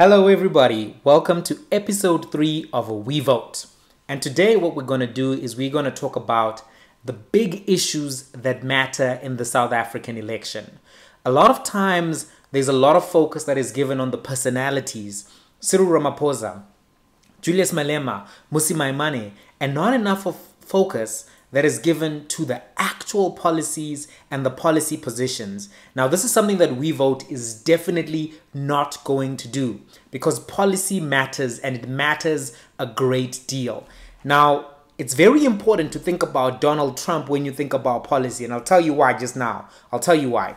Hello everybody, welcome to episode 3 of WeVote. And today what we're going to do is we're going to talk about the big issues that matter in the South African election. A lot of times there's a lot of focus that is given on the personalities, Cyril Ramaphosa, Julius Malema, Mmusi Maimane, and not enough of focus that is given to the actual policies and the policy positions. Now, this is something that WeVote is definitely not going to do because policy matters and it matters a great deal. Now, it's very important to think about Donald Trump when you think about policy, and I'll tell you why just now. I'll tell you why.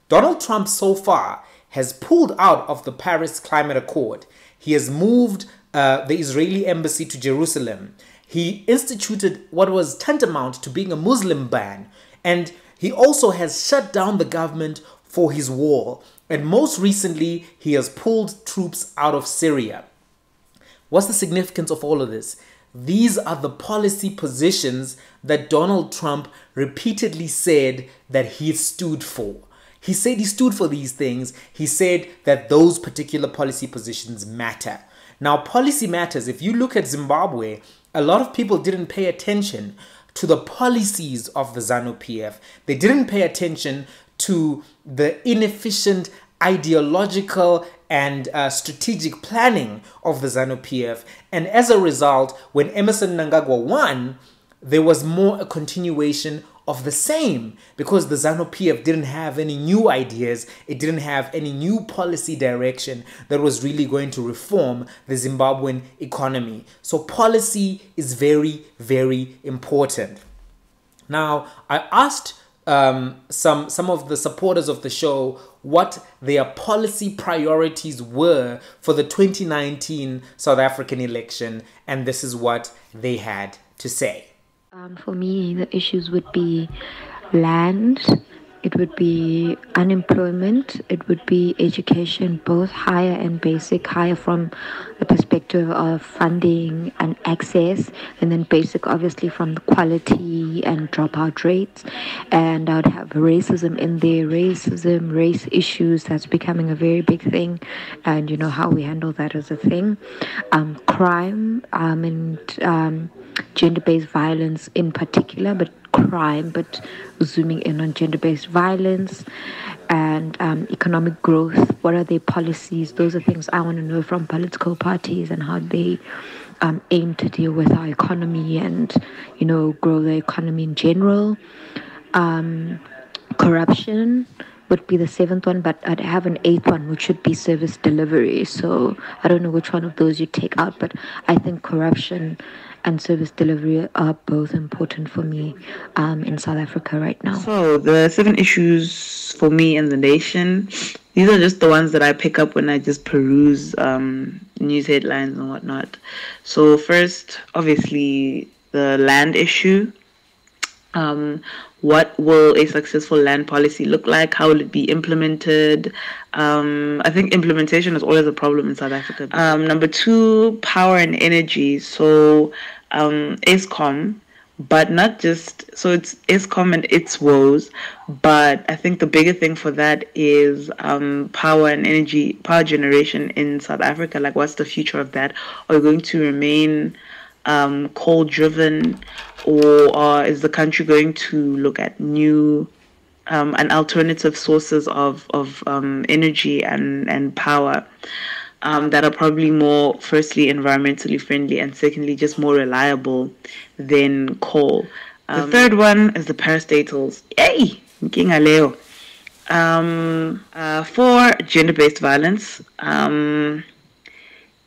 Donald Trump so far has pulled out of the Paris Climate Accord. He has moved the Israeli embassy to Jerusalem. He instituted what was tantamount to being a Muslim ban, and he also has shut down the government for his wall. And most recently, he has pulled troops out of Syria. What's the significance of all of this? These are the policy positions that Donald Trump repeatedly said that he stood for. He said he stood for these things. He said that those particular policy positions matter. Now, policy matters. If you look at Zimbabwe, a lot of people didn't pay attention to the policies of the ZANU-PF. They didn't pay attention to the inefficient ideological and strategic planning of the ZANU-PF. And as a result, when Emmerson Mnangagwa won, there was more a continuation of the same because the ZANU-PF didn't have any new ideas. It didn't have any new policy direction that was really going to reform the Zimbabwean economy. So policy is very, very important. Now, I asked some of the supporters of the show what their policy priorities were for the 2019 South African election, and this is what they had to say. For me, the issues would be land, it would be unemployment, it would be education, both higher and basic, higher from the perspective of funding and access, and then basic obviously from the quality and dropout rates. And I would have racism in there, race issues, that's becoming a very big thing, and you know how we handle that as a thing. Crime and gender-based violence in particular, but crime, but zooming in on gender-based violence and economic growth. What are their policies? Those are things I want to know from political parties and how they aim to deal with our economy and, you know, grow the economy in general. Corruption would be the 7th one, but I'd have an 8th one, which should be service delivery. So I don't know which one of those you take out, but I think corruption and service delivery are both important for me in South Africa right now. So the 7 issues for me in the nation, these are just the ones that I pick up when I just peruse news headlines and whatnot. So first, obviously, the land issue. What will a successful land policy look like? How will it be implemented? I think implementation is always a problem in South Africa. Number 2, power and energy. So Eskom, but not just, so it's Eskom and its woes, but I think the bigger thing for that is power and energy, power generation in South Africa. Like, what's the future of that? Are we going to remain coal-driven, or is the country going to look at new and alternative sources of energy and power that are probably more, firstly, environmentally friendly, and secondly, just more reliable than coal? The 3rd one is the parastatals. Yay! Nkinga leo. 4, gender-based violence.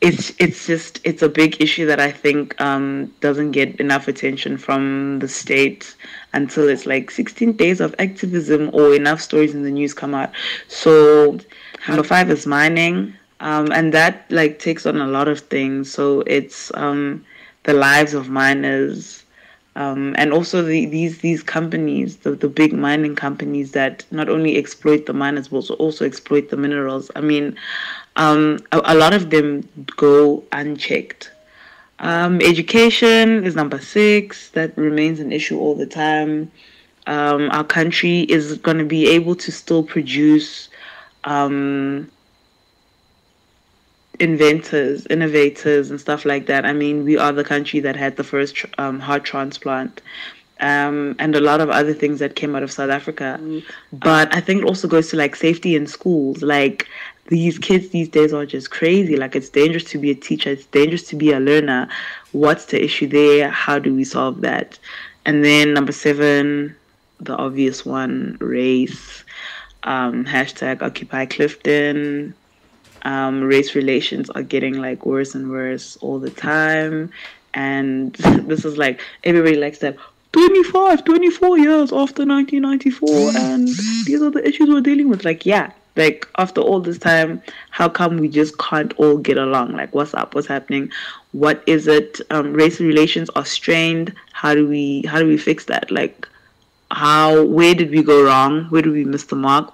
It's a big issue that I think doesn't get enough attention from the state until it's like 16 days of activism or enough stories in the news come out. So number 5 is mining, and that like takes on a lot of things. So it's the lives of miners, and also these companies, the big mining companies that not only exploit the miners but also exploit the minerals. I mean, a lot of them go unchecked. Education is number 6. That remains an issue all the time. Our country is going to be able to still produce inventors, innovators, and stuff like that. I mean, we are the country that had the first heart transplant. And a lot of other things that came out of South Africa. But I think it also goes to like safety in schools. Like these kids these days are just crazy. Like it's dangerous to be a teacher. It's dangerous to be a learner. What's the issue there? How do we solve that? And then number 7, the obvious one, race. Hashtag Occupy Clifton. Race relations are getting like worse and worse all the time. And this is like, everybody likes that 24 years after 1994, and these are the issues we're dealing with. Like, yeah, like after all this time, how come we just can't all get along? Like, what's up? What's happening? What is it? Race relations are strained. How do we fix that? Like, where did we go wrong? Where did we miss the mark?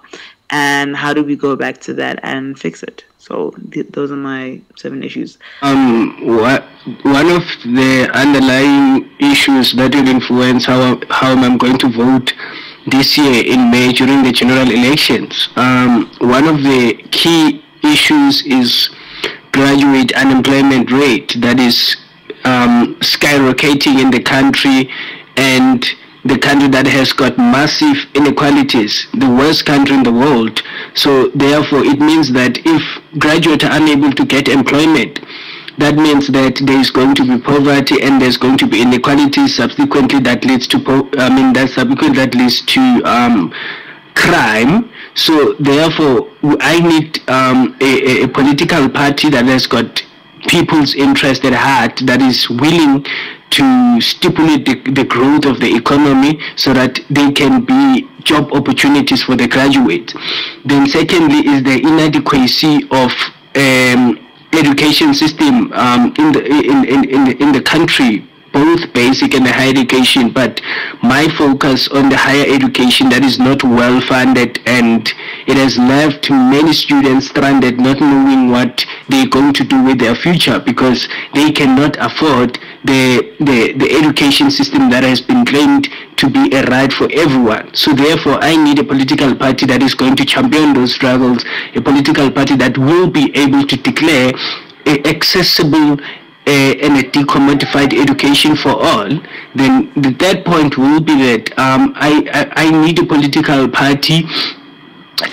And how do we go back to that and fix it? So those are my 7 issues. One of the underlying issues that will influence how I'm going to vote this year in May during the general elections. One of the key issues is graduate unemployment rate that is skyrocketing in the country, and the country that has got massive inequalities, the worst country in the world. So therefore, it means that if graduates are unable to get employment, that means that there is going to be poverty and there's going to be inequality. Subsequently, that leads to crime. So therefore, I need a political party that has got people's interest at heart, that is willing to stipulate the growth of the economy so that there can be job opportunities for the graduate. Then secondly is the inadequacy of education system in the country, both basic and higher education, but my focus on the higher education that is not well funded, and it has left many students stranded, not knowing what they're going to do with their future, because they cannot afford the education system that has been claimed to be a right for everyone. So therefore, I need a political party that is going to champion those struggles, a political party that will be able to declare accessible and a decommodified education for all. Then the third point will be that I need a political party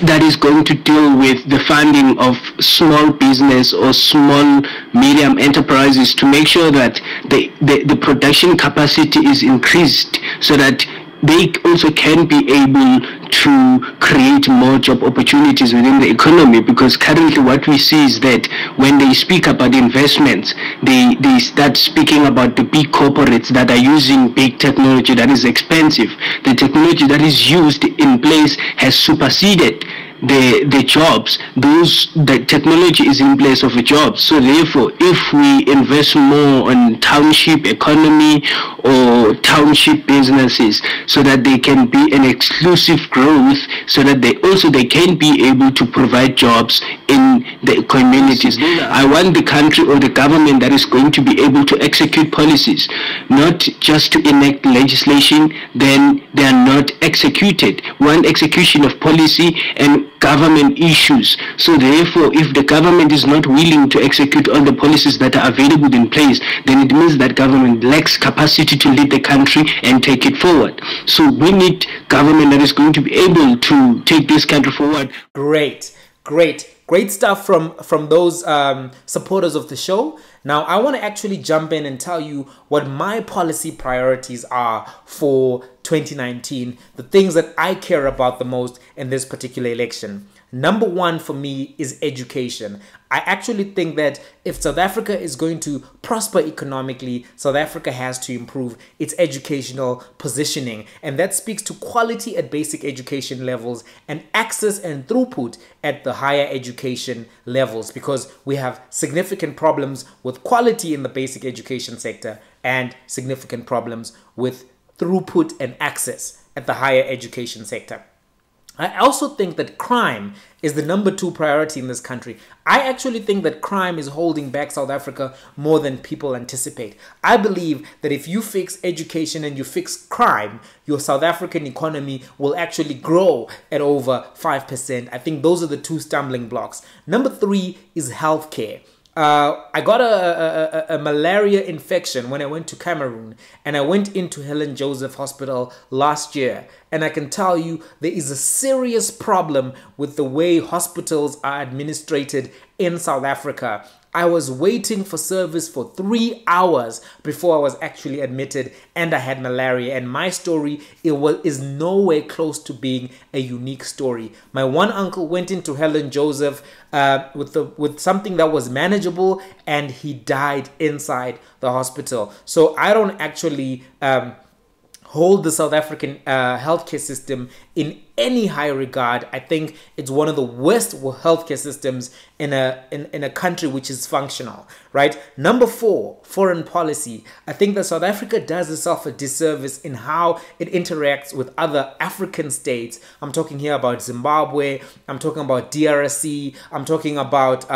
that is going to deal with the funding of small business or small medium enterprises to make sure that the production capacity is increased, so that they also can be able to create more job opportunities within the economy. Because currently what we see is that when they speak about investments, they start speaking about the big corporates that are using big technology that is expensive. The technology that is used in place has superseded the jobs. The technology is in place of the jobs. So therefore, if we invest more on township economy or township businesses, so that they can be an exclusive growth, so that they can be able to provide jobs in the communities. I want the country or the government that is going to be able to execute policies, not just to enact legislation, then they are not executed. One execution of policy and government issues. So therefore, if the government is not willing to execute all the policies that are available in place, then it means that government lacks capacity to lead the country and take it forward. So we need government that is going to be able to take this country forward. Great stuff from those supporters of the show. Now, I want to actually jump in and tell you what my policy priorities are for 2019, the things that I care about the most in this particular election. Number 1 for me is education. I actually think that if South Africa is going to prosper economically, South Africa has to improve its educational positioning. And that speaks to quality at basic education levels and access and throughput at the higher education levels, because we have significant problems with quality in the basic education sector and significant problems with throughput and access at the higher education sector. I also think that crime is the number 2 priority in this country. I actually think that crime is holding back South Africa more than people anticipate. I believe that if you fix education and you fix crime, your South African economy will actually grow at over 5%. I think those are the 2 stumbling blocks. Number 3 is healthcare. I got a malaria infection when I went to Cameroon, and I went into Helen Joseph Hospital last year. And I can tell you there is a serious problem with the way hospitals are administrated in South Africa. I was waiting for service for 3 hours before I was actually admitted, and I had malaria. And my story is nowhere close to being a unique story. My one uncle went into Helen Joseph with something that was manageable, and he died inside the hospital. So I don't actually hold the South African healthcare system in any high regard. I think it's one of the worst healthcare systems in a country which is functional, right? Number 4, foreign policy. I think that South Africa does itself a disservice in how it interacts with other African states. I'm talking here about Zimbabwe. I'm talking about DRC. I'm talking about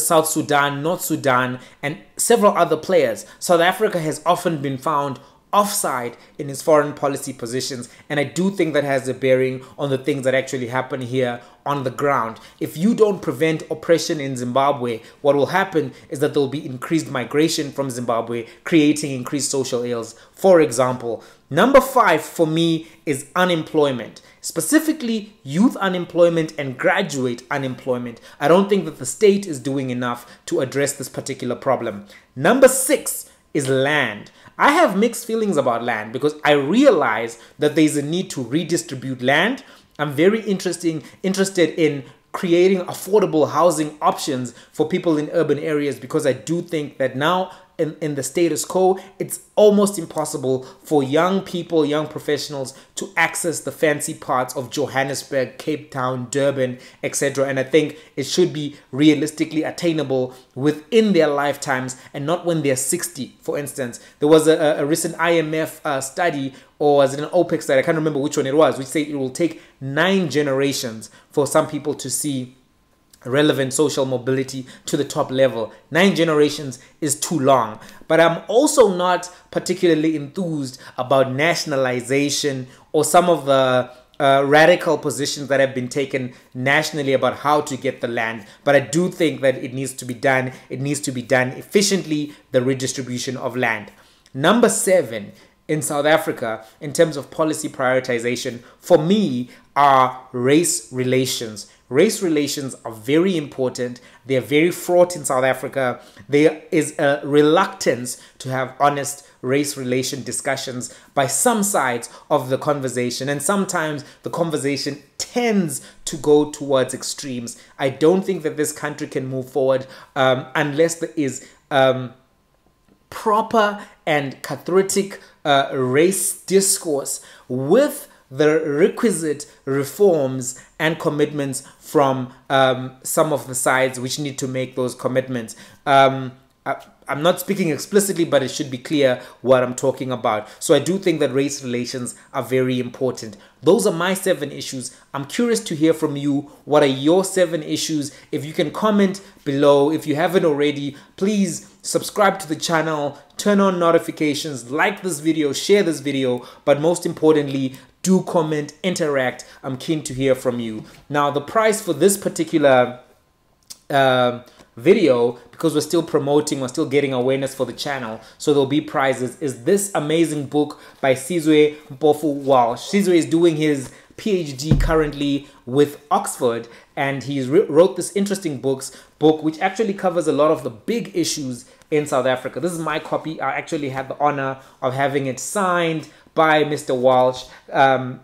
South Sudan, North Sudan, and several other players. South Africa has often been found offside in its foreign policy positions, and I do think that has a bearing on the things that actually happen here on the ground. If you don't prevent oppression in Zimbabwe, what will happen is that there will be increased migration from Zimbabwe, creating increased social ills. For example, number 5 for me is unemployment, specifically youth unemployment and graduate unemployment. I don't think that the state is doing enough to address this particular problem. Number 6 is land. I have mixed feelings about land because I realize that there is a need to redistribute land. I'm very interested in creating affordable housing options for people in urban areas, because I do think that now in the status quo, it's almost impossible for young people, young professionals to access the fancy parts of Johannesburg, Cape Town, Durban, etc. And I think it should be realistically attainable within their lifetimes and not when they're 60, for instance. There was a recent IMF study, or was it an OPEC study? I can't remember which one it was, which said it will take 9 generations for some people to see relevant social mobility to the top level. 9 generations is too long. But I'm also not particularly enthused about nationalization or some of the radical positions that have been taken nationally about how to get the land. But I do think that it needs to be done. It needs to be done efficiently, the redistribution of land. Number 7 in South Africa, in terms of policy prioritization, for me, are race relations. Race relations are very important. They are very fraught in South Africa. There is a reluctance to have honest race relation discussions by some sides of the conversation. And sometimes the conversation tends to go towards extremes. I don't think that this country can move forward unless there is proper and cathartic race discourse with the requisite reforms and commitments from some of the sides which need to make those commitments. I'm not speaking explicitly, but it should be clear what I'm talking about. So I do think that race relations are very important. Those are my 7 issues. I'm curious to hear from you. What are your 7 issues? If you can comment below. If you haven't already, please subscribe to the channel, turn on notifications, like this video, share this video, but most importantly, do comment, interact. I'm keen to hear from you. Now, the price for this particular video, because we're still promoting, we're still getting awareness for the channel, so there'll be prizes, is this amazing book by Sizwe Mpofu Walsh. Sizwe is doing his PhD currently with Oxford, and he wrote this interesting book which actually covers a lot of the big issues in South Africa. This is my copy. I actually had the honor of having it signed by Mr. Walsh.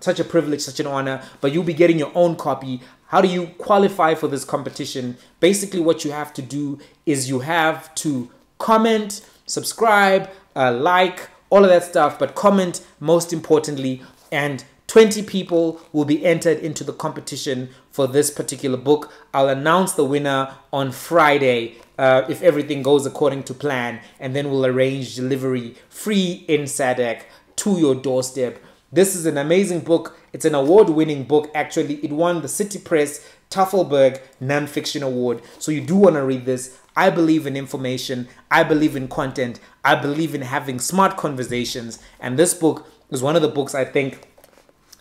Such a privilege, such an honor, but you'll be getting your own copy. How do you qualify for this competition? Basically, what you have to do is you have to comment, subscribe, like, all of that stuff, but comment most importantly, and 20 people will be entered into the competition for this particular book. I'll announce the winner on Friday if everything goes according to plan, and then we'll arrange delivery free in SADC to your doorstep. This is an amazing book. It's an award-winning book, actually. It won the City Press Tafelberg Nonfiction Award. So you do want to read this. I believe in information. I believe in content. I believe in having smart conversations. And this book is one of the books I think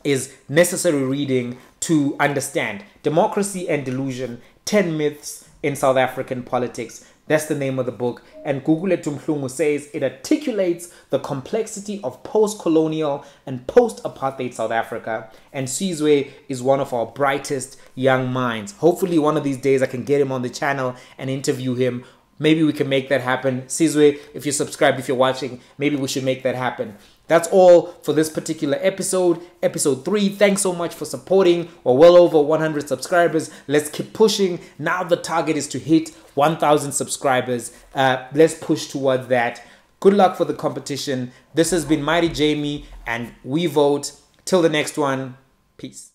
is necessary reading to understand Democracy and Delusion, 10 Myths in South African politics. That's the name of the book. And Gugulethu Mhlungu says it articulates the complexity of post-colonial and post-apartheid South Africa. And Sizwe is one of our brightest young minds. Hopefully one of these days I can get him on the channel and interview him. Maybe we can make that happen. Sizwe, if you're subscribed, if you're watching, maybe we should make that happen. That's all for this particular episode, episode 3. Thanks so much for supporting. We're well over 100 subscribers. Let's keep pushing. Now the target is to hit 1,000 subscribers. Let's push towards that. Good luck for the competition. This has been Mighty Jamie and WeVote. Till the next one, peace.